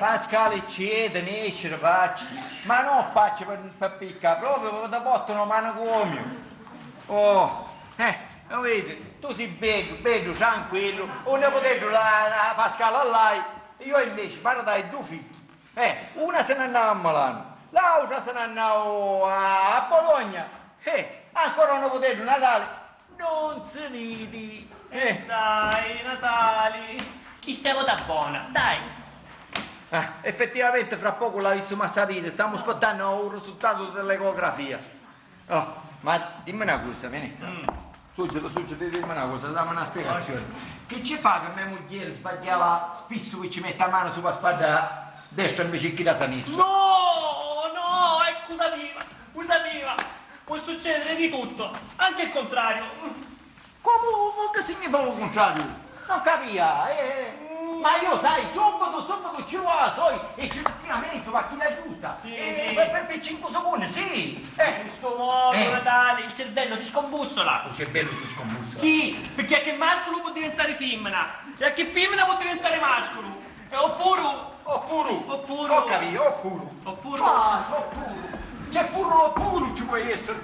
Pasquale cede, ne esce, facci. Ma non faccio per picca, proprio da portano manicomio. Oh, lo vedi, tu sei bello, tranquillo, non ne potevo la Pasquale là, io invece, parlo dai due figli. Una se ne andava a Milano, l'altra se ne andava a Bologna. Ancora non potevo Natale, non se ne Dai, Natali, chi stiamo da buona, dai. Effettivamente fra poco la visto Massavino, stiamo aspettando il risultato dell'ecografia. Oh, ma dimmi una cosa, vieni. Suggero, dimmi una cosa, dammi una spiegazione. Che ci fa che mia moglie sbagliava spesso che ci mette la mano sulla spalla destra invece che da sinistra? No, è scusa mia, può succedere di tutto, anche il contrario. Come che significa il contrario? Non capia, Ma io sai, subito ci vuole, e ci mettiamo a mezzo, ma chi la giusta? Sì. Per 5 secondi, sì. In questo modo, Natale, il cervello si scombussola. Il cervello si scombussola. Sì, perché anche mascolo può diventare femmina, e anche femmina può diventare mascolo. Oppure. Ho capito, Oppure. C'è pure l'oppuro ci può essere.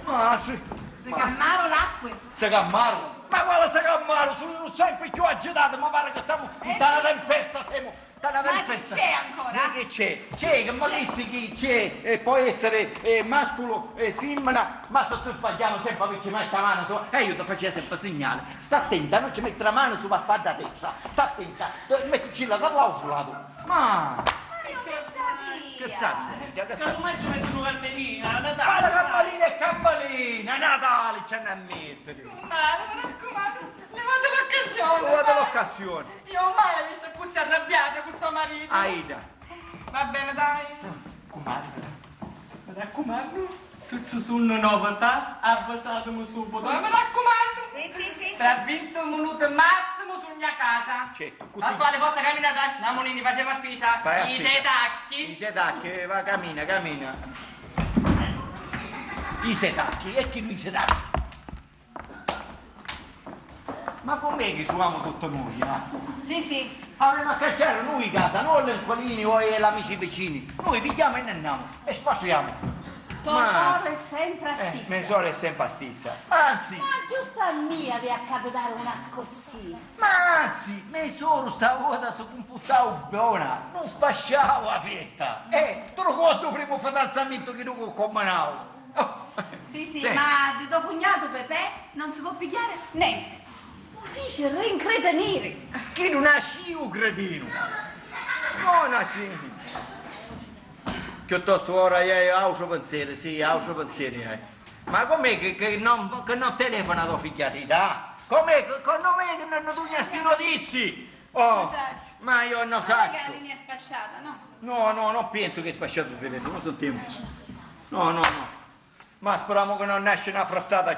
Ma sì. Secammaro l'acqua. Secammaro. Ma guarda Secammaro, sono sempre più agitato, ma pare che stiamo da una tempesta, siamo da una tempesta. Ma che c'è ancora? Ma che c'è? C'è, che malissimo chi c'è, può essere mascolo, femmina, ma se tu sbagliamo sempre che ci mette la mano su, io ti facevo sempre segnale, sta attenta, non ci mettere la mano sulla spalla destra, sta attenta, mettici la dall'altro lato. Ma che sapi? Casomai ci mettono carmelina, Ma Natale. la cambalina, Natale c'è da mettere. Mi raccomando, ne vado l'occasione. Guarda l'occasione. Io mai ho visto così arrabbiata con suo marito. Aida. Va bene, dai. Mi raccomando, se ci sono novità, avvisatemi subito. Mi raccomando. Sì. Tra 20 minuti massimo su mia casa. Certo, Attuale forza camminata, Namolini faceva spesa. Vai a I spesa. setacchi. I setacchi, va, cammina. I setacchi, e chi lui i setacchi? Ma com'è che suoniamo tutto noi, Sì. Avremo a cacciare noi in casa, non gli inquilini o gli amici vicini. Noi pigliamo e ne andiamo e spassiamo. Tua sorella è sempre assista. Mia sorella è sempre stessa. Anzi, Ma giusto a mia vi a capitare una così. mia sorella stavolta si comportava buona, non spasciava la festa. Tu ricordo il primo fidanzamento che tu combinavo. Sì, ma di tuo cognato Pepe non si può pigliare niente. Lo fece rincretenire. Chi non nasce io, cretino? Non nasce. Piuttosto ora io altro pensiero, altro pensiero. Ma com'è che non telefona tua figliarita? Com'è che non tu questi notizie? Ma io non Non è che so. la linea è spasciata, no? No, non penso che è spacciato il telefono, non sentiamo. No. Ma speriamo che non nasce una frattata.